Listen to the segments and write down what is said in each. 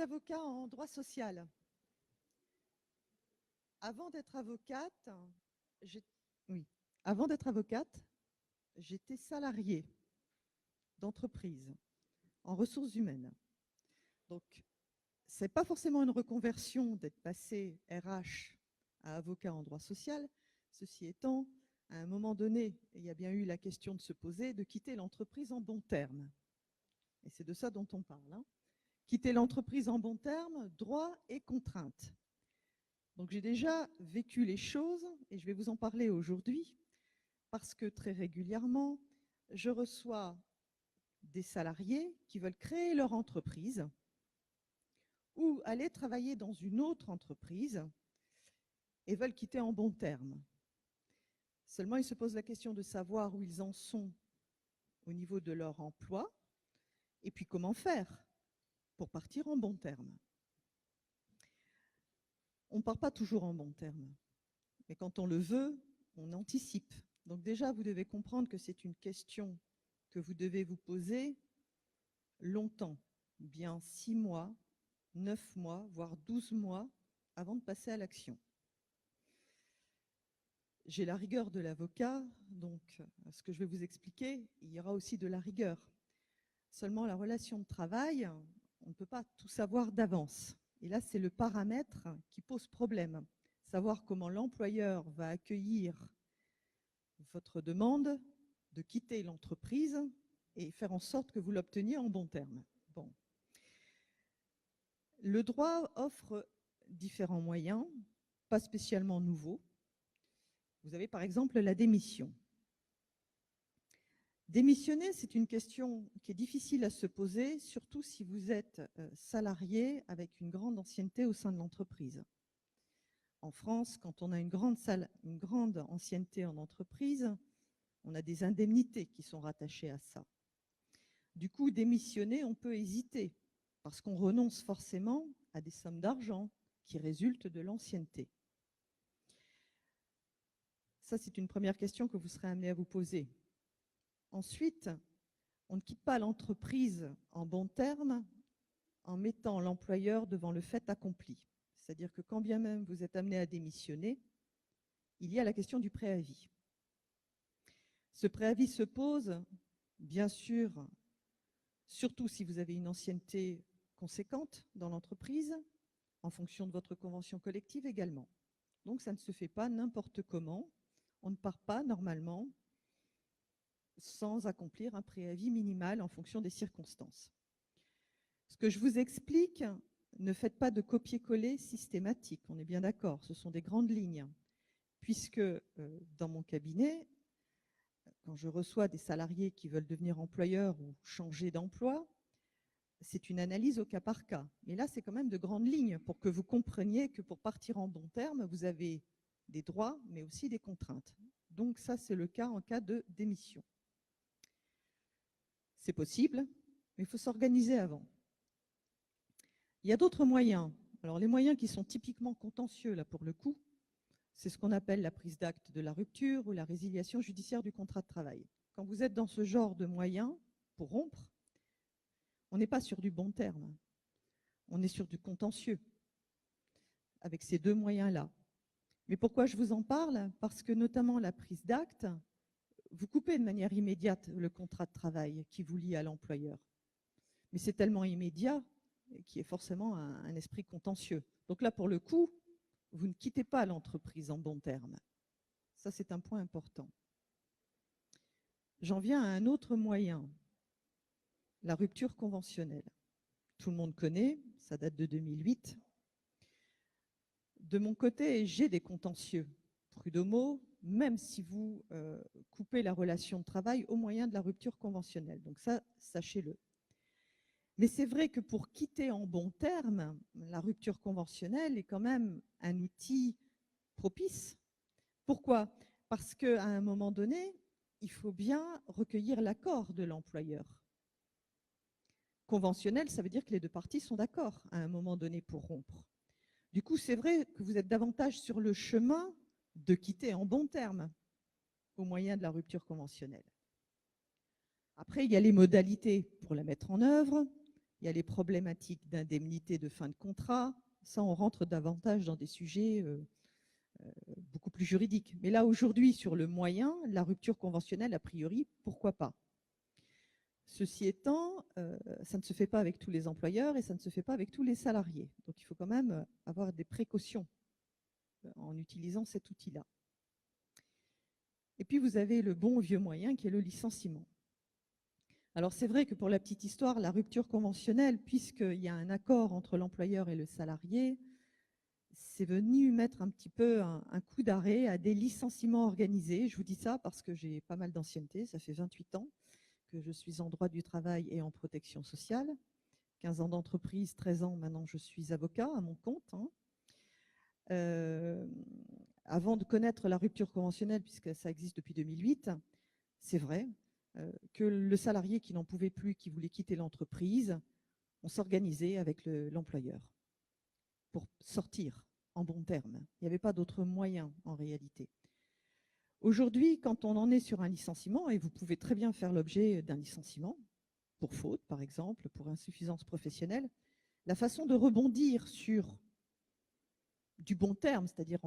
avocat en droit social. Avant d'être avocate, j'étais salariée d'entreprise en ressources humaines. Donc, ce n'est pas forcément une reconversion d'être passé RH à avocat en droit social. Ceci étant, à un moment donné, il y a bien eu la question de se poser, de quitter l'entreprise en bons termes. Et c'est de ça dont on parle. Hein. Quitter l'entreprise en bons termes, droits et contraintes. Donc j'ai déjà vécu les choses et je vais vous en parler aujourd'hui parce que très régulièrement, je reçois des salariés qui veulent créer leur entreprise ou aller travailler dans une autre entreprise et veulent quitter en bons termes. Seulement, ils se posent la question de savoir où ils en sont au niveau de leur emploi et puis comment faire pour partir en bons termes. On ne part pas toujours en bons termes, mais quand on le veut, on anticipe. Donc déjà, vous devez comprendre que c'est une question que vous devez vous poser longtemps, bien 6 mois, 9 mois, voire 12 mois avant de passer à l'action. J'ai la rigueur de l'avocat, donc ce que je vais vous expliquer, il y aura aussi de la rigueur. Seulement, la relation de travail, on ne peut pas tout savoir d'avance. Et là, c'est le paramètre qui pose problème. Savoir comment l'employeur va accueillir votre demande de quitter l'entreprise et faire en sorte que vous l'obteniez en bons termes. Bon. Le droit offre différents moyens, pas spécialement nouveaux. Vous avez par exemple la démission. Démissionner, c'est une question qui est difficile à se poser, surtout si vous êtes salarié avec une grande ancienneté au sein de l'entreprise. En France, quand on a une grande ancienneté en entreprise, on a des indemnités qui sont rattachées à ça. Du coup, démissionner, on peut hésiter, parce qu'on renonce forcément à des sommes d'argent qui résultent de l'ancienneté. Ça, c'est une première question que vous serez amené à vous poser. Ensuite, on ne quitte pas l'entreprise en bons termes en mettant l'employeur devant le fait accompli. C'est-à-dire que quand bien même vous êtes amené à démissionner, il y a la question du préavis. Ce préavis se pose, bien sûr, surtout si vous avez une ancienneté conséquente dans l'entreprise, en fonction de votre convention collective également. Donc ça ne se fait pas n'importe comment. On ne part pas normalement sans accomplir un préavis minimal en fonction des circonstances. Ce que je vous explique, ne faites pas de copier-coller systématique, on est bien d'accord, ce sont des grandes lignes, puisque dans mon cabinet, quand je reçois des salariés qui veulent devenir employeurs ou changer d'emploi, c'est une analyse au cas par cas. Mais là, c'est quand même de grandes lignes pour que vous compreniez que pour partir en bons termes, vous avez des droits, mais aussi des contraintes. Donc ça, c'est le cas en cas de démission. C'est possible, mais il faut s'organiser avant. Il y a d'autres moyens. Alors les moyens qui sont typiquement contentieux, là pour le coup, c'est ce qu'on appelle la prise d'acte de la rupture ou la résiliation judiciaire du contrat de travail. Quand vous êtes dans ce genre de moyens pour rompre, on n'est pas sur du bon terme, on est sur du contentieux avec ces deux moyens-là. Mais pourquoi je vous en parle? Parce que notamment la prise d'acte, vous coupez de manière immédiate le contrat de travail qui vous lie à l'employeur. Mais c'est tellement immédiat qu'il y a forcément un esprit contentieux. Donc là, pour le coup, vous ne quittez pas l'entreprise en bons termes. Ça, c'est un point important. J'en viens à un autre moyen, la rupture conventionnelle. Tout le monde connaît, ça date de 2008. De mon côté, j'ai des contentieux prud'homaux, même si vous coupez la relation de travail au moyen de la rupture conventionnelle. Donc ça, sachez-le. Mais c'est vrai que pour quitter en bons termes, la rupture conventionnelle est quand même un outil propice. Pourquoi? Parce qu'à un moment donné, il faut bien recueillir l'accord de l'employeur. Conventionnel, ça veut dire que les deux parties sont d'accord à un moment donné pour rompre. Du coup, c'est vrai que vous êtes davantage sur le chemin de quitter en bons termes au moyen de la rupture conventionnelle. Après, il y a les modalités pour la mettre en œuvre, il il y a les problématiques d'indemnité de fin de contrat. Ça, on rentre davantage dans des sujets beaucoup plus juridiques. Mais là, aujourd'hui, sur le moyen, la rupture conventionnelle, a priori, pourquoi pas? Ceci étant, ça ne se fait pas avec tous les employeurs et ça ne se fait pas avec tous les salariés. Donc, il faut quand même avoir des précautions en utilisant cet outil-là. Et puis, vous avez le bon vieux moyen qui est le licenciement. Alors, c'est vrai que pour la petite histoire, la rupture conventionnelle, puisqu'il y a un accord entre l'employeur et le salarié, c'est venu mettre un petit peu un coup d'arrêt à des licenciements organisés. Je vous dis ça parce que j'ai pas mal d'ancienneté, ça fait 28 ans que je suis en droit du travail et en protection sociale. 15 ans d'entreprise, 13 ans maintenant je suis avocat à mon compte. Avant de connaître la rupture conventionnelle, puisque ça existe depuis 2008, c'est vrai que le salarié qui n'en pouvait plus, qui voulait quitter l'entreprise, on s'organisait avec l'employeur pour sortir en bon terme. Il n'y avait pas d'autre moyen en réalité. Aujourd'hui, quand on en est sur un licenciement, et vous pouvez très bien faire l'objet d'un licenciement, pour faute par exemple, pour insuffisance professionnelle, la façon de rebondir sur du bon terme, c'est-à-dire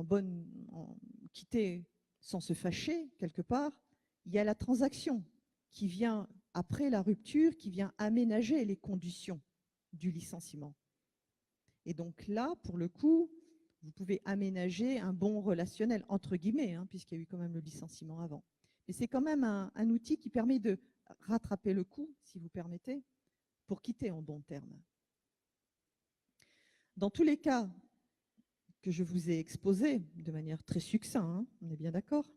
quitter sans se fâcher quelque part, il y a la transaction qui vient après la rupture, qui vient aménager les conditions du licenciement. Et donc là, pour le coup, vous pouvez aménager un bon relationnel, entre guillemets, puisqu'il y a eu quand même le licenciement avant. Mais c'est quand même un outil qui permet de rattraper le coup, si vous permettez, pour quitter en bon terme. Dans tous les cas que je vous ai exposés, de manière très succincte, on est bien d'accord,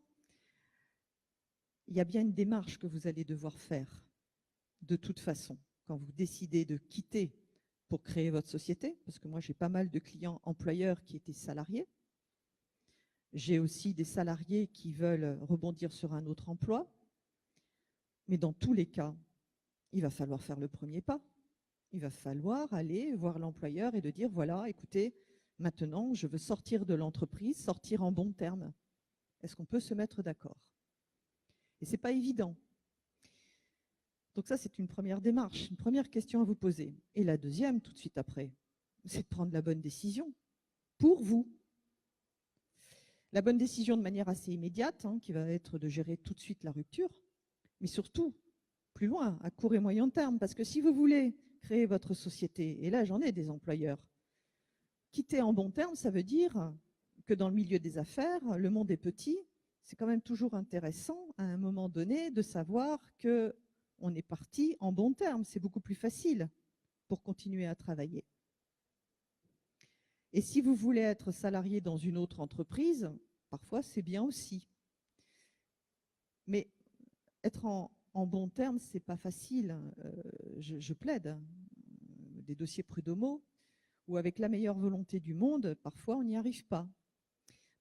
il y a bien une démarche que vous allez devoir faire, de toute façon, quand vous décidez de quitter pour créer votre société, parce que moi j'ai pas mal de clients employeurs qui étaient salariés. J'ai aussi des salariés qui veulent rebondir sur un autre emploi. Mais dans tous les cas, il va falloir faire le premier pas. Il va falloir aller voir l'employeur et de dire, voilà, écoutez, maintenant je veux sortir de l'entreprise, sortir en bon terme. Est-ce qu'on peut se mettre d'accord? Et ce n'est pas évident. Donc ça, c'est une première démarche, une première question à vous poser. Et la deuxième, tout de suite après, c'est de prendre la bonne décision pour vous. La bonne décision de manière assez immédiate, qui va être de gérer tout de suite la rupture, mais surtout, plus loin, à court et moyen terme. Parce que si vous voulez créer votre société, et là j'en ai des employeurs, quitter en bon terme, ça veut dire que dans le milieu des affaires, le monde est petit, c'est quand même toujours intéressant à un moment donné de savoir que on est parti en bon terme. C'est beaucoup plus facile pour continuer à travailler. Et si vous voulez être salarié dans une autre entreprise, parfois c'est bien aussi. Mais être en bon terme, c'est pas facile. Je plaide des dossiers prud'homaux où avec la meilleure volonté du monde, parfois on n'y arrive pas.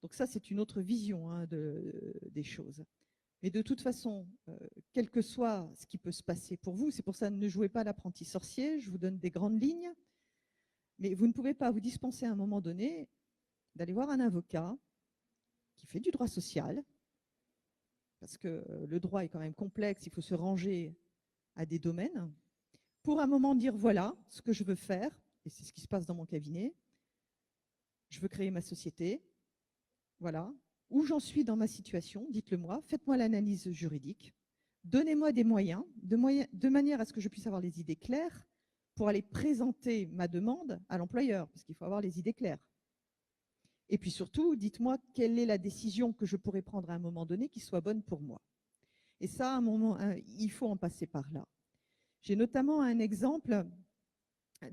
Donc ça, c'est une autre vision des choses. Mais de toute façon, quel que soit ce qui peut se passer pour vous, c'est pour ça ne jouez pas l'apprenti sorcier, je vous donne des grandes lignes, mais vous ne pouvez pas vous dispenser à un moment donné d'aller voir un avocat qui fait du droit social, parce que le droit est quand même complexe, il faut se ranger à des domaines, pour un moment dire voilà ce que je veux faire, et c'est ce qui se passe dans mon cabinet, je veux créer ma société, voilà, où j'en suis dans ma situation, dites-le moi, faites-moi l'analyse juridique, donnez-moi des moyens, de manière à ce que je puisse avoir les idées claires pour aller présenter ma demande à l'employeur, parce qu'il faut avoir les idées claires. Et puis surtout, dites-moi quelle est la décision que je pourrais prendre à un moment donné qui soit bonne pour moi. Et ça, à un moment, il faut en passer par là. J'ai notamment un exemple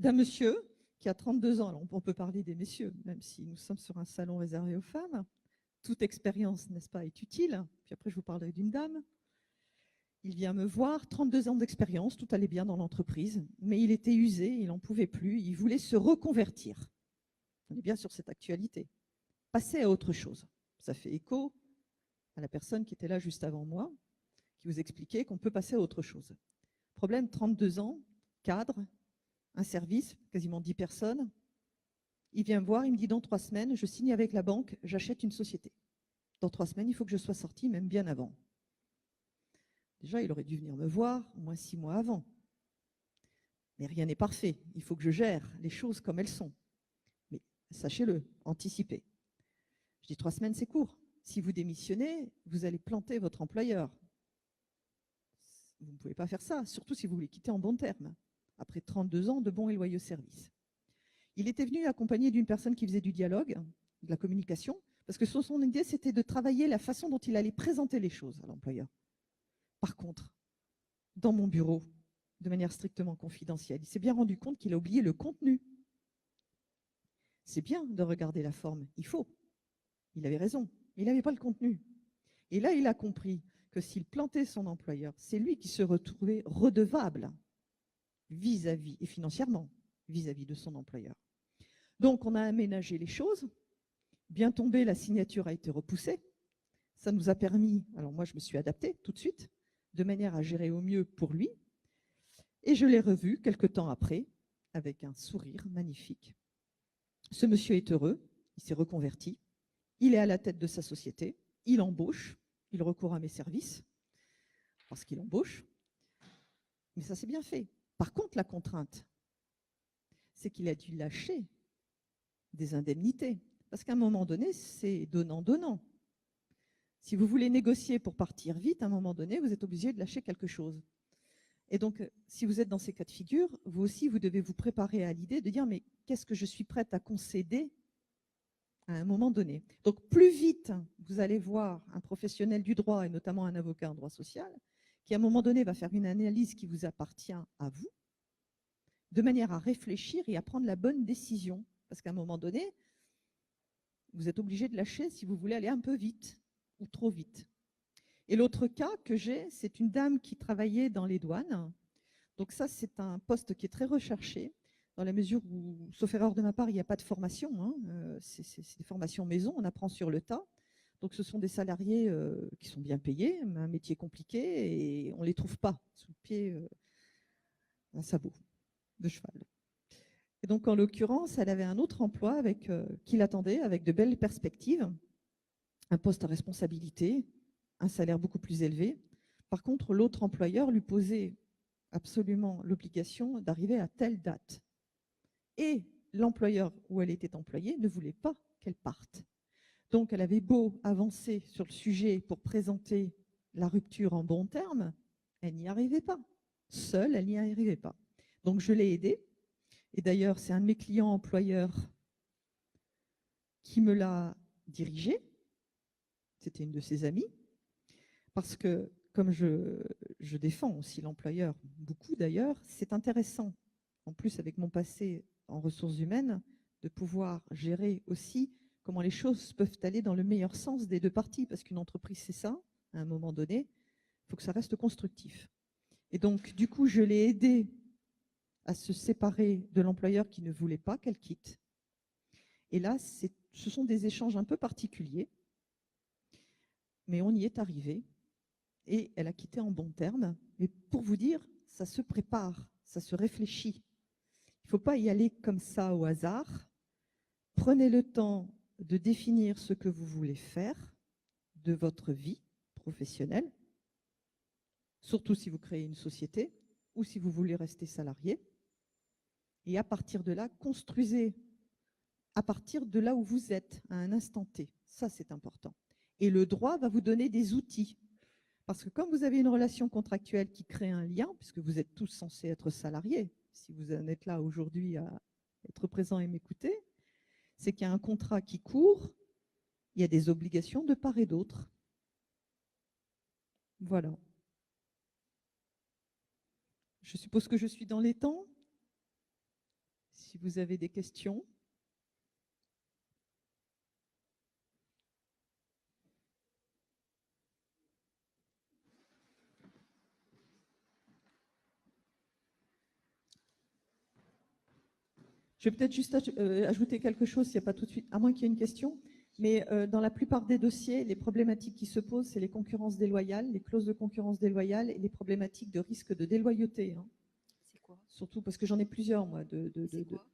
d'un monsieur qui a 32 ans. Alors, on peut parler des messieurs, même si nous sommes sur un salon réservé aux femmes. Toute expérience, n'est-ce pas, est utile. Puis après, je vous parlerai d'une dame. Il vient me voir, 32 ans d'expérience, tout allait bien dans l'entreprise, mais il était usé, il n'en pouvait plus, il voulait se reconvertir. On est bien sur cette actualité. Passer à autre chose. Ça fait écho à la personne qui était là juste avant moi, qui vous expliquait qu'on peut passer à autre chose. Problème, 32 ans, cadre, un service, quasiment 10 personnes. Il vient me voir, il me dit dans 3 semaines, je signe avec la banque, j'achète une société. Dans 3 semaines, il faut que je sois sorti, même bien avant. Déjà, il aurait dû venir me voir au moins 6 mois avant. Mais rien n'est parfait. Il faut que je gère les choses comme elles sont. Mais sachez-le, anticipez. Je dis 3 semaines, c'est court. Si vous démissionnez, vous allez planter votre employeur. Vous ne pouvez pas faire ça, surtout si vous voulez quitter en bons termes, après 32 ans de bons et loyaux services. Il était venu accompagné d'une personne qui faisait du dialogue, de la communication, parce que son idée, c'était de travailler la façon dont il allait présenter les choses à l'employeur. Par contre, dans mon bureau, de manière strictement confidentielle, il s'est bien rendu compte qu'il a oublié le contenu. C'est bien de regarder la forme, il faut. Il avait raison, il n'avait pas le contenu. Et là, il a compris que s'il plantait son employeur, c'est lui qui se retrouvait redevable vis-à-vis, et financièrement, vis-à-vis de son employeur. Donc, on a aménagé les choses. Bien tombé, la signature a été repoussée. Ça nous a permis, alors moi je me suis adaptée tout de suite, de manière à gérer au mieux pour lui. Et je l'ai revu quelque temps après, avec un sourire magnifique. Ce monsieur est heureux, il s'est reconverti, il est à la tête de sa société, il embauche, il recourt à mes services, parce qu'il embauche. Mais ça s'est bien fait. Par contre, la contrainte, c'est qu'il a dû lâcher des indemnités. Parce qu'à un moment donné, c'est donnant-donnant. Si vous voulez négocier pour partir vite, à un moment donné, vous êtes obligé de lâcher quelque chose. Et donc, si vous êtes dans ces cas de figure, vous aussi, vous devez vous préparer à l'idée de dire, mais qu'est-ce que je suis prête à concéder à un moment donné? Donc, plus vite vous allez voir un professionnel du droit, et notamment un avocat en droit social, qui à un moment donné va faire une analyse qui vous appartient à vous, de manière à réfléchir et à prendre la bonne décision. Parce qu'à un moment donné, vous êtes obligé de lâcher si vous voulez aller un peu vite ou trop vite. Et l'autre cas que j'ai, c'est une dame qui travaillait dans les douanes. Donc ça, c'est un poste qui est très recherché, dans la mesure où, sauf erreur de ma part, il n'y a pas de formation. Hein, c'est des formations maison, on apprend sur le tas. Donc ce sont des salariés qui sont bien payés, mais un métier compliqué, et on ne les trouve pas sous le pied d'un sabot de cheval. Et donc, en l'occurrence, elle avait un autre emploi qui l'attendait avec de belles perspectives, un poste à responsabilité, un salaire beaucoup plus élevé. Par contre, l'autre employeur lui posait absolument l'obligation d'arriver à telle date. Et l'employeur où elle était employée ne voulait pas qu'elle parte. Donc, elle avait beau avancer sur le sujet pour présenter la rupture en bons termes, elle n'y arrivait pas. Seule, elle n'y arrivait pas. Donc, je l'ai aidée. Et d'ailleurs, c'est un de mes clients employeurs qui me l'a dirigé. C'était une de ses amies. Parce que, comme je défends aussi l'employeur, beaucoup d'ailleurs, c'est intéressant, en plus avec mon passé en ressources humaines, de pouvoir gérer aussi comment les choses peuvent aller dans le meilleur sens des deux parties. Parce qu'une entreprise, c'est ça, à un moment donné, il faut que ça reste constructif. Et donc, du coup, je l'ai aidée à se séparer de l'employeur qui ne voulait pas qu'elle quitte. Et là, ce sont des échanges un peu particuliers, mais on y est arrivé. Et elle a quitté en bons termes. Mais pour vous dire, ça se prépare, ça se réfléchit. Il ne faut pas y aller comme ça au hasard. Prenez le temps de définir ce que vous voulez faire de votre vie professionnelle, surtout si vous créez une société ou si vous voulez rester salarié. Et à partir de là, construisez à partir de là où vous êtes, à un instant T. Ça, c'est important. Et le droit va vous donner des outils. Parce que comme vous avez une relation contractuelle qui crée un lien, puisque vous êtes tous censés être salariés, si vous en êtes là aujourd'hui à être présent et m'écouter, c'est qu'il y a un contrat qui court, il y a des obligations de part et d'autre. Voilà. Je suppose que je suis dans les temps. Si vous avez des questions. Je vais peut-être juste ajouter quelque chose, s'il n'y a pas tout de suite, à moins qu'il y ait une question. Mais dans la plupart des dossiers, les problématiques qui se posent, c'est les concurrences déloyales, les clauses de concurrence déloyale et les problématiques de risque de déloyauté. Hein. C'est quoi? Surtout parce que j'en ai plusieurs, moi. C'est quoi?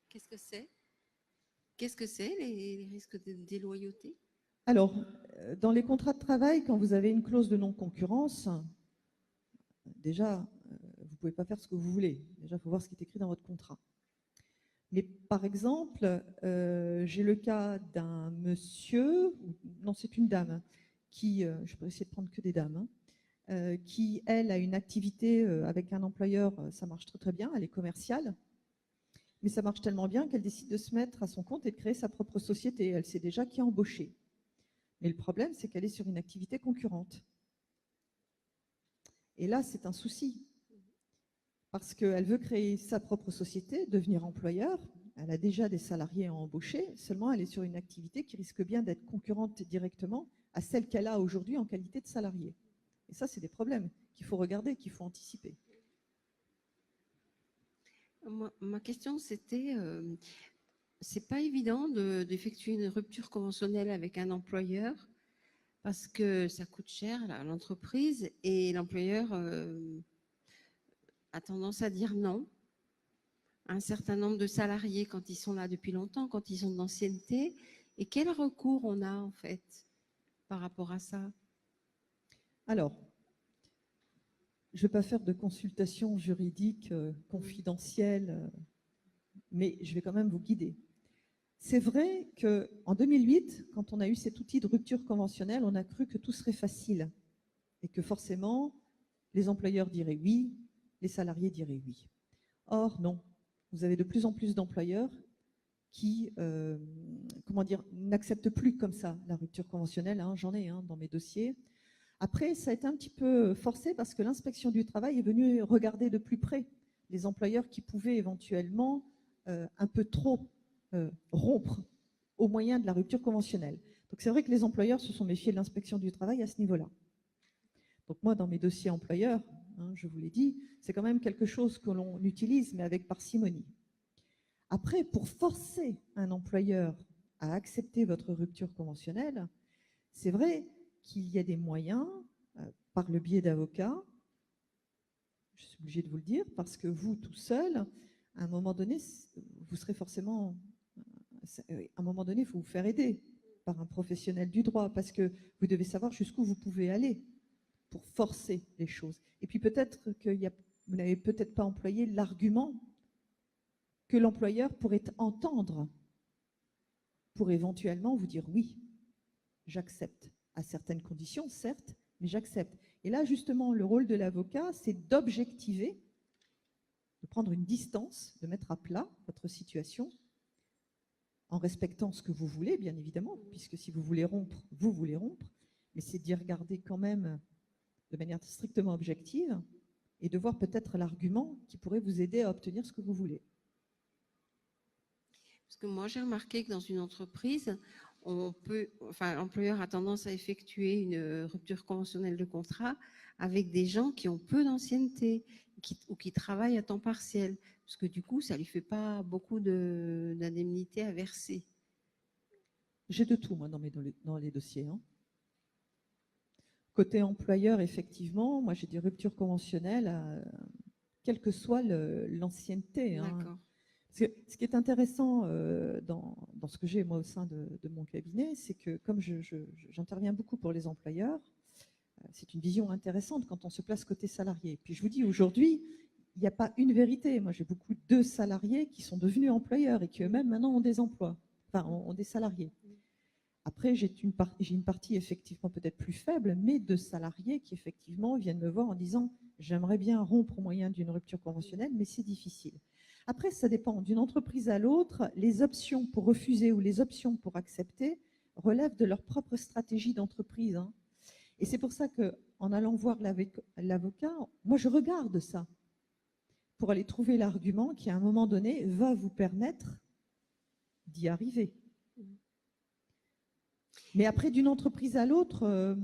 Qu'est-ce que c'est? Qu'est-ce que c'est, les risques de déloyauté? Alors, dans les contrats de travail, quand vous avez une clause de non-concurrence, déjà, vous pouvez pas faire ce que vous voulez. Déjà, il faut voir ce qui est écrit dans votre contrat. Mais par exemple, j'ai le cas d'un monsieur, non, c'est une dame, qui, je peux essayer de prendre que des dames, hein, qui, elle, a une activité avec un employeur, ça marche très très bien, elle est commerciale, mais ça marche tellement bien qu'elle décide de se mettre à son compte et de créer sa propre société. Elle sait déjà qui est embauché. Mais le problème, c'est qu'elle est sur une activité concurrente. Et là, c'est un souci. Parce qu'elle veut créer sa propre société, devenir employeur. Elle a déjà des salariés à embaucher, seulement elle est sur une activité qui risque bien d'être concurrente directement à celle qu'elle a aujourd'hui en qualité de salarié. Et ça, c'est des problèmes qu'il faut regarder, qu'il faut anticiper. Ma question, c'était, c'est pas évident d'effectuer une rupture conventionnelle avec un employeur parce que ça coûte cher à l'entreprise et l'employeur a tendance à dire non. Un certain nombre de salariés quand ils sont là depuis longtemps, quand ils ont de l'ancienneté. Et quel recours on a en fait par rapport à ça? Alors, je ne vais pas faire de consultation juridique confidentielle, mais je vais quand même vous guider. C'est vrai qu'en 2008, quand on a eu cet outil de rupture conventionnelle, on a cru que tout serait facile et que forcément, les employeurs diraient oui, les salariés diraient oui. Or, non. Vous avez de plus en plus d'employeurs qui n'acceptent plus comme ça la rupture conventionnelle. Hein, j'en ai dans mes dossiers. Après, ça a été un petit peu forcé parce que l'inspection du travail est venue regarder de plus près les employeurs qui pouvaient éventuellement un peu trop rompre au moyen de la rupture conventionnelle. Donc c'est vrai que les employeurs se sont méfiés de l'inspection du travail à ce niveau-là. Donc moi, dans mes dossiers employeurs, je vous l'ai dit, c'est quand même quelque chose que l'on utilise, mais avec parcimonie. Après, pour forcer un employeur à accepter votre rupture conventionnelle, c'est vrai qu'il y a des moyens par le biais d'avocats. Je suis obligée de vous le dire, parce que vous, tout seul, à un moment donné, vous serez forcément... À un moment donné, il faut vous faire aider par un professionnel du droit, parce que vous devez savoir jusqu'où vous pouvez aller pour forcer les choses. Et puis peut-être que vous n'avez peut-être pas employé l'argument que l'employeur pourrait entendre pour éventuellement vous dire oui, j'accepte, à certaines conditions, certes, mais j'accepte. Et là, justement, le rôle de l'avocat, c'est d'objectiver, de prendre une distance, de mettre à plat votre situation, en respectant ce que vous voulez, bien évidemment, puisque si vous voulez rompre, vous voulez rompre, mais c'est d'y regarder quand même de manière strictement objective et de voir peut-être l'argument qui pourrait vous aider à obtenir ce que vous voulez. Parce que moi, j'ai remarqué que dans une entreprise, l'employeur a tendance à effectuer une rupture conventionnelle de contrat avec des gens qui ont peu d'ancienneté ou qui travaillent à temps partiel, parce que du coup, ça ne lui fait pas beaucoup d'indemnités à verser. J'ai de tout, moi, dans les dossiers. Côté employeur, effectivement, moi, j'ai des ruptures conventionnelles, quelle que soit l'ancienneté. D'accord. Ce qui est intéressant dans ce que j'ai moi au sein de mon cabinet, c'est que comme j'interviens beaucoup pour les employeurs, c'est une vision intéressante quand on se place côté salarié. Puis je vous dis, aujourd'hui, il n'y a pas une vérité. Moi, j'ai beaucoup de salariés qui sont devenus employeurs et qui eux-mêmes maintenant ont des emplois, enfin ont des salariés. Après, j'ai une partie effectivement peut-être plus faible, mais de salariés qui effectivement viennent me voir en disant « j'aimerais bien rompre au moyen d'une rupture conventionnelle, mais c'est difficile ». Après, ça dépend d'une entreprise à l'autre. Les options pour refuser ou les options pour accepter relèvent de leur propre stratégie d'entreprise. Et c'est pour ça qu'en allant voir l'avocat, moi je regarde ça pour aller trouver l'argument qui à un moment donné va vous permettre d'y arriver. Mais après, d'une entreprise à l'autre...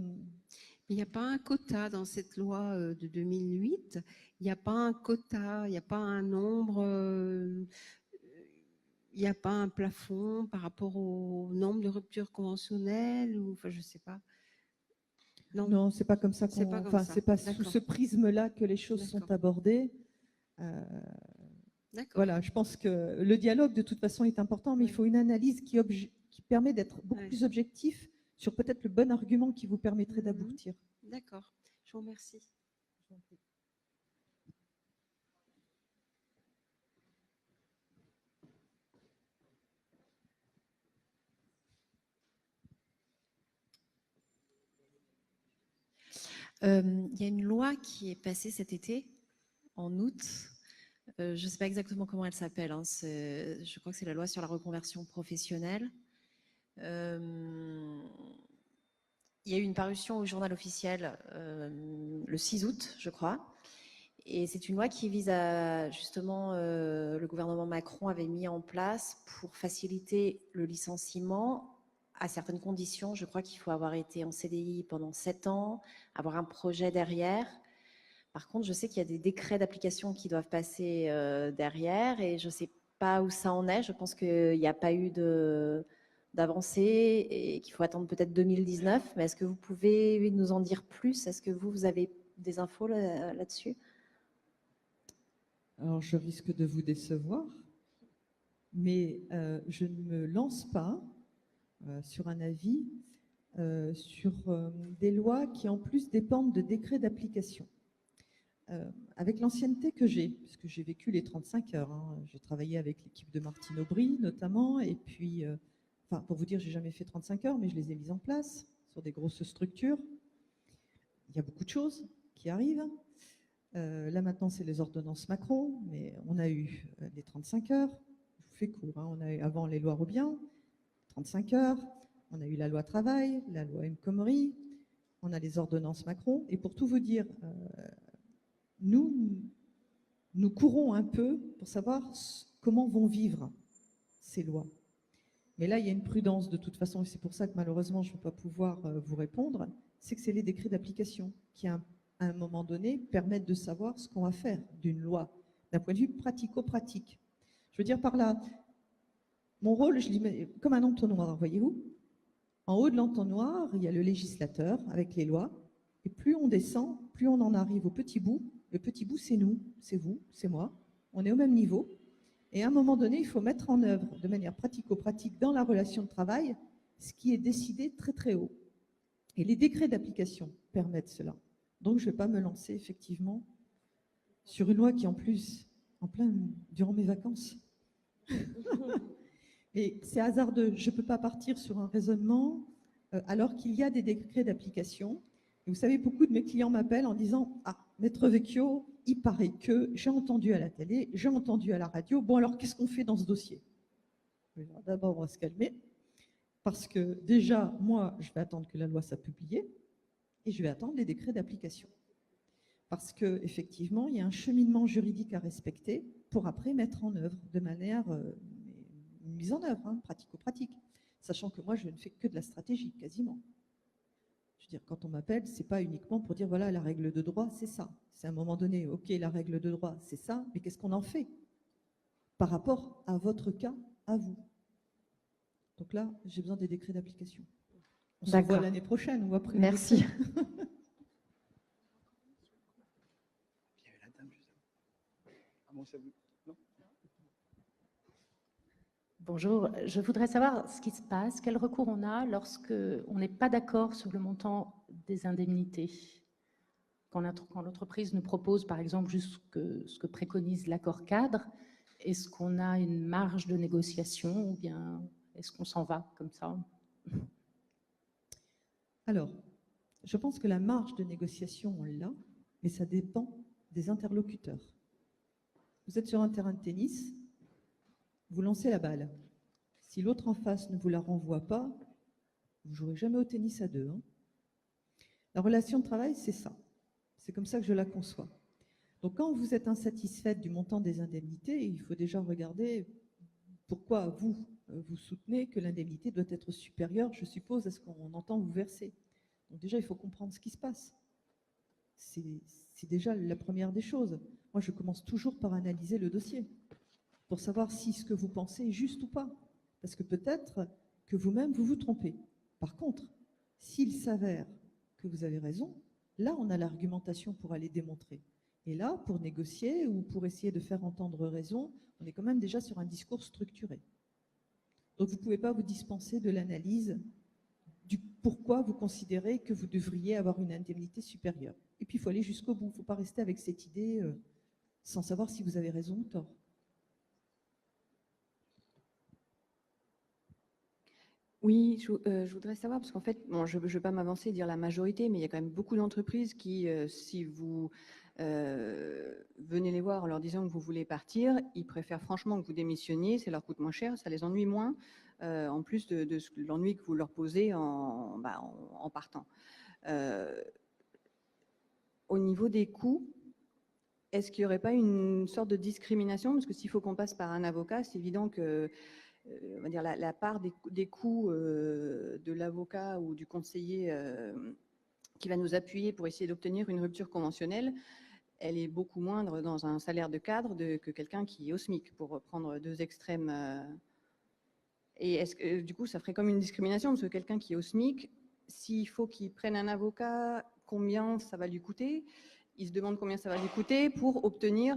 Il n'y a pas un quota dans cette loi de 2008. Il n'y a pas un quota, il n'y a pas un nombre, il n'y a pas un plafond par rapport au nombre de ruptures conventionnelles, ou enfin je sais pas. Non, c'est pas comme ça c'est pas sous ce prisme-là que les choses sont abordées. Voilà, je pense que le dialogue de toute façon est important, mais il faut une analyse qui permet d'être beaucoup plus objectif sur peut-être le bon argument qui vous permettrait d'aboutir. D'accord, je vous remercie. Il y a une loi qui est passée cet été, en août. Je ne sais pas exactement comment elle s'appelle. Hein. Je crois que c'est la loi sur la reconversion professionnelle. Il y a eu une parution au journal officiel le 6 août, je crois. Et c'est une loi qui vise à, justement, le gouvernement Macron avait mis en place pour faciliter le licenciement à certaines conditions. Je crois qu'il faut avoir été en CDI pendant 7 ans, avoir un projet derrière. Par contre, je sais qu'il y a des décrets d'application qui doivent passer derrière et je ne sais pas où ça en est. Je pense qu'il n'y a pas eu d'avancée et qu'il faut attendre peut-être 2019. Mais est-ce que vous pouvez nous en dire plus? Est-ce que vous avez des infos là-dessus? Alors, je risque de vous décevoir, mais je ne me lance pas sur un avis sur des lois qui, en plus, dépendent de décrets d'application. Avec l'ancienneté que j'ai, puisque j'ai vécu les 35 heures, hein, j'ai travaillé avec l'équipe de Martine Aubry notamment, et puis, enfin, pour vous dire, j'ai jamais fait 35 heures, mais je les ai mises en place sur des grosses structures. Il y a beaucoup de choses qui arrivent. Là maintenant, c'est les ordonnances Macron, mais on a eu les 35 heures. Je vous fais court. Hein, on a eu avant les lois Robien, 35 heures. On a eu la loi travail, la loi El Khomri. On a les ordonnances Macron. Et pour tout vous dire, nous courons un peu pour savoir comment vont vivre ces lois. Mais là, il y a une prudence de toute façon, et c'est pour ça que malheureusement, je ne vais pas pouvoir vous répondre, c'est que c'est les décrets d'application qui, à un moment donné, permettent de savoir ce qu'on va faire d'une loi, d'un point de vue pratico-pratique. Je veux dire par là, mon rôle, je l'imagine comme un entonnoir, voyez-vous. En haut de l'entonnoir, il y a le législateur avec les lois, et plus on descend, plus on en arrive au petit bout. Le petit bout, c'est nous, c'est vous, c'est moi. On est au même niveau. Et à un moment donné, il faut mettre en œuvre de manière pratico-pratique dans la relation de travail ce qui est décidé très très haut. Et les décrets d'application permettent cela. Donc je ne vais pas me lancer effectivement sur une loi qui en plus, en plein durant mes vacances. Et c'est hasardeux. Je ne peux pas partir sur un raisonnement alors qu'il y a des décrets d'application. Et vous savez, beaucoup de mes clients m'appellent en disant « Ah, Maître Vecchio, il paraît que j'ai entendu à la télé, j'ai entendu à la radio. Bon, alors qu'est-ce qu'on fait dans ce dossier ?» D'abord, on va se calmer. Parce que déjà, moi, je vais attendre que la loi soit publiée et je vais attendre les décrets d'application. Parce qu'effectivement, il y a un cheminement juridique à respecter pour après mettre en œuvre de manière mise en œuvre, hein, pratico-pratique. Sachant que moi, je ne fais que de la stratégie, quasiment. Je veux dire, quand on m'appelle, ce n'est pas uniquement pour dire, voilà, la règle de droit, c'est ça. C'est à un moment donné, ok, la règle de droit, c'est ça, mais qu'est-ce qu'on en fait par rapport à votre cas, à vous? Donc là, j'ai besoin des décrets d'application. On se voit l'année prochaine ou après. Merci. Bonjour, je voudrais savoir ce qui se passe, quel recours on a lorsque on n'est pas d'accord sur le montant des indemnités. Quand l'entreprise nous propose, par exemple, juste ce que préconise l'accord cadre, est-ce qu'on a une marge de négociation ou bien est-ce qu'on s'en va comme ça? Alors, je pense que la marge de négociation, on l'a, mais ça dépend des interlocuteurs. Vous êtes sur un terrain de tennis, vous lancez la balle. Si l'autre en face ne vous la renvoie pas, vous ne jouerez jamais au tennis à deux. Hein. La relation de travail, c'est ça. C'est comme ça que je la conçois. Donc quand vous êtes insatisfaite du montant des indemnités, il faut déjà regarder pourquoi vous soutenez que l'indemnité doit être supérieure, je suppose, à ce qu'on entend vous verser. Donc déjà, il faut comprendre ce qui se passe. C'est déjà la première des choses. Moi, je commence toujours par analyser le dossier pour savoir si ce que vous pensez est juste ou pas. Parce que peut-être que vous-même, vous vous trompez. Par contre, s'il s'avère que vous avez raison, là, on a l'argumentation pour aller démontrer. Et là, pour négocier ou pour essayer de faire entendre raison, on est quand même déjà sur un discours structuré. Donc, vous ne pouvez pas vous dispenser de l'analyse du pourquoi vous considérez que vous devriez avoir une indemnité supérieure. Et puis, il faut aller jusqu'au bout. Il ne faut pas rester avec cette idée sans savoir si vous avez raison ou tort. Oui, je voudrais savoir, parce qu'en fait, bon, je ne veux pas m'avancer et dire la majorité, mais il y a quand même beaucoup d'entreprises qui, si vous venez les voir en leur disant que vous voulez partir, ils préfèrent franchement que vous démissionniez, ça leur coûte moins cher, ça les ennuie moins, en plus de l'ennui que vous leur posez en partant. Au niveau des coûts, est-ce qu'il n'y aurait pas une sorte de discrimination? Parce que s'il faut qu'on passe par un avocat, c'est évident que on va dire la part des coûts de l'avocat ou du conseiller qui va nous appuyer pour essayer d'obtenir une rupture conventionnelle, elle est beaucoup moindre dans un salaire de cadre que quelqu'un qui est au SMIC, pour prendre deux extrêmes. Et est-ce que du coup, ça ferait comme une discrimination, parce que quelqu'un qui est au SMIC, s'il faut qu'il prenne un avocat, combien ça va lui coûter? Il se demande combien ça va lui coûter pour obtenir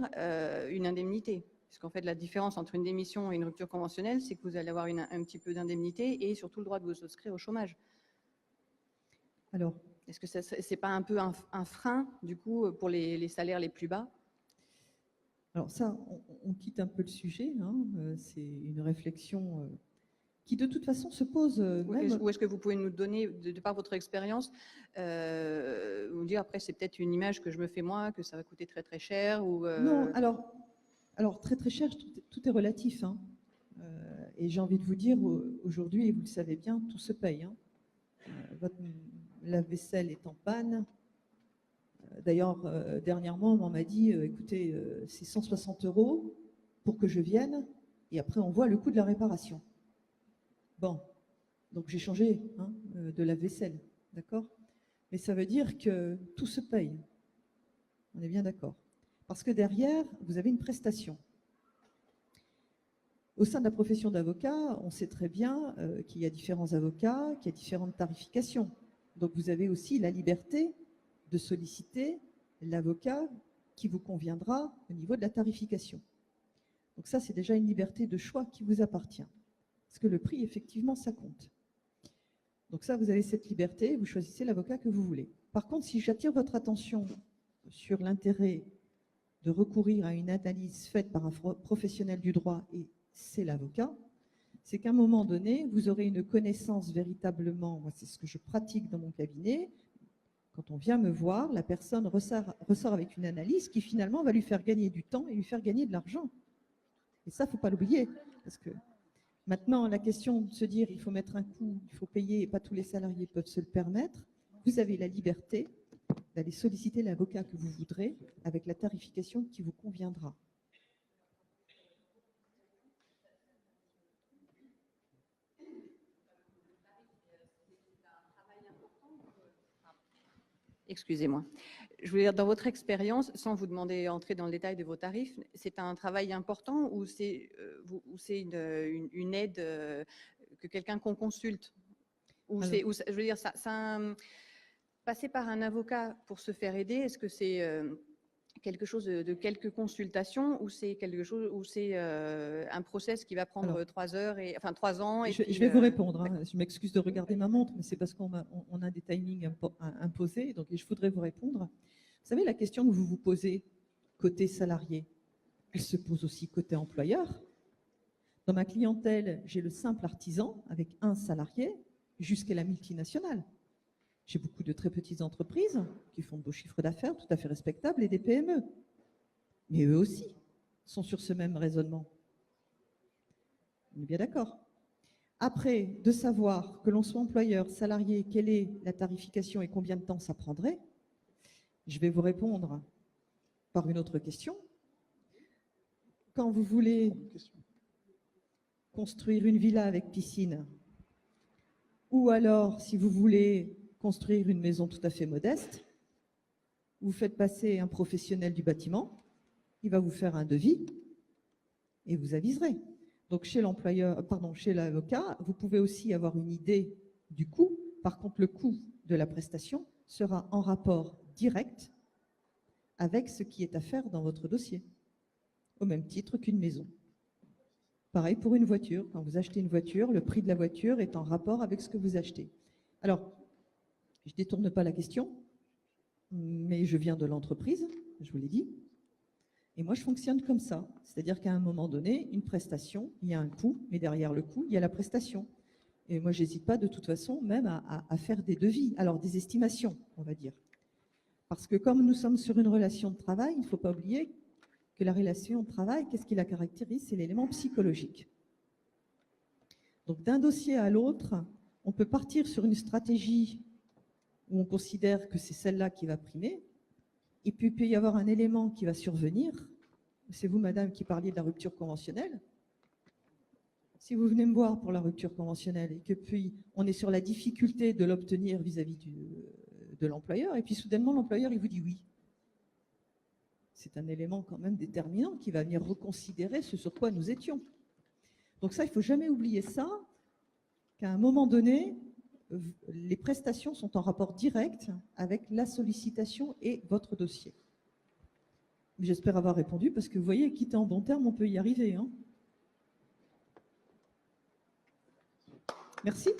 une indemnité. Parce qu'en fait, la différence entre une démission et une rupture conventionnelle, c'est que vous allez avoir un petit peu d'indemnité et surtout le droit de vous inscrire au chômage. Alors, est-ce que ce n'est pas un peu un frein, du coup, pour les salaires les plus bas? alors ça, on quitte un peu le sujet. Hein, c'est une réflexion qui, de toute façon, se pose même... Ou est-ce que vous pouvez nous donner, de par votre expérience, vous dire, après, c'est peut-être une image que je me fais moi, que ça va coûter très très cher ou Non, alors très très cher, tout est relatif. Hein. Et j'ai envie de vous dire, aujourd'hui, et vous le savez bien, tout se paye. Hein. Votre lave-vaisselle est en panne. D'ailleurs, dernièrement, on m'a dit, écoutez, c'est 160 € pour que je vienne, et après on voit le coût de la réparation. Bon, donc j'ai changé de lave-vaisselle, d'accord? Mais ça veut dire que tout se paye. On est bien d'accord. Parce que derrière, vous avez une prestation. Au sein de la profession d'avocat, on sait très bien qu'il y a différents avocats, qu'il y a différentes tarifications. Donc vous avez aussi la liberté de solliciter l'avocat qui vous conviendra au niveau de la tarification. Donc ça, c'est déjà une liberté de choix qui vous appartient. Parce que le prix, effectivement, ça compte. Donc ça, vous avez cette liberté, vous choisissez l'avocat que vous voulez. Par contre, si j'attire votre attention sur l'intérêt de recourir à une analyse faite par un professionnel du droit, et c'est l'avocat, c'est qu'à un moment donné, vous aurez une connaissance véritablement, moi c'est ce que je pratique dans mon cabinet, quand on vient me voir, la personne ressort avec une analyse qui finalement va lui faire gagner du temps et lui faire gagner de l'argent. Et ça, il ne faut pas l'oublier, parce que maintenant, la question de se dire il faut mettre un coût, il faut payer, et pas tous les salariés peuvent se le permettre, vous avez la liberté d'aller solliciter l'avocat que vous voudrez avec la tarification qui vous conviendra. Excusez-moi. Je voulais dire, dans votre expérience, sans vous demander d'entrer dans le détail de vos tarifs, c'est un travail important ou c'est une aide que quelqu'un qu'on consulte ou je veux dire, passer par un avocat pour se faire aider, est-ce que c'est quelque chose de quelques consultations ou c'est quelque chose où c'est un process qui va prendre 3 heures enfin 3 ans et je vais vous répondre. Hein. Je m'excuse de regarder ma montre, mais c'est parce qu'on a des timings imposés, donc je voudrais vous répondre. Vous savez, la question que vous vous posez côté salarié, elle se pose aussi côté employeur. Dans ma clientèle, j'ai le simple artisan avec un salarié jusqu'à la multinationale. J'ai beaucoup de très petites entreprises qui font de beaux chiffres d'affaires tout à fait respectables et des PME. Mais eux aussi sont sur ce même raisonnement. On est bien d'accord. Après, de savoir que l'on soit employeur, salarié, quelle est la tarification et combien de temps ça prendrait, je vais vous répondre par une autre question. Quand vous voulez construire une villa avec piscine, ou alors si vous voulez construire une maison tout à fait modeste, vous faites passer un professionnel du bâtiment, il va vous faire un devis et vous aviserez. Donc chez l'employeur, chez l'avocat, vous pouvez aussi avoir une idée du coût. Par contre, le coût de la prestation sera en rapport direct avec ce qui est à faire dans votre dossier, au même titre qu'une maison. Pareil pour une voiture. Quand vous achetez une voiture, le prix de la voiture est en rapport avec ce que vous achetez. Alors, je ne détourne pas la question, mais je viens de l'entreprise, je vous l'ai dit, et moi je fonctionne comme ça. C'est-à-dire qu'à un moment donné, une prestation, il y a un coût, mais derrière le coût, il y a la prestation. Et moi, j'hésite pas de toute façon même à faire des devis, alors des estimations, on va dire. Parce que comme nous sommes sur une relation de travail, il ne faut pas oublier que la relation de travail, qu'est-ce qui la caractérise? C'est l'élément psychologique. Donc d'un dossier à l'autre, on peut partir sur une stratégie où on considère que c'est celle-là qui va primer, et puis il peut y avoir un élément qui va survenir. C'est vous, madame, qui parliez de la rupture conventionnelle. Si vous venez me voir pour la rupture conventionnelle et que puis on est sur la difficulté de l'obtenir vis-à-vis de l'employeur, et puis soudainement l'employeur il vous dit oui. C'est un élément quand même déterminant qui va venir reconsidérer ce sur quoi nous étions. Donc ça, il ne faut jamais oublier ça, qu'à un moment donné, les prestations sont en rapport direct avec la sollicitation et votre dossier. J'espère avoir répondu, parce que vous voyez, quitter en bon terme, on peut y arriver. Hein. Merci.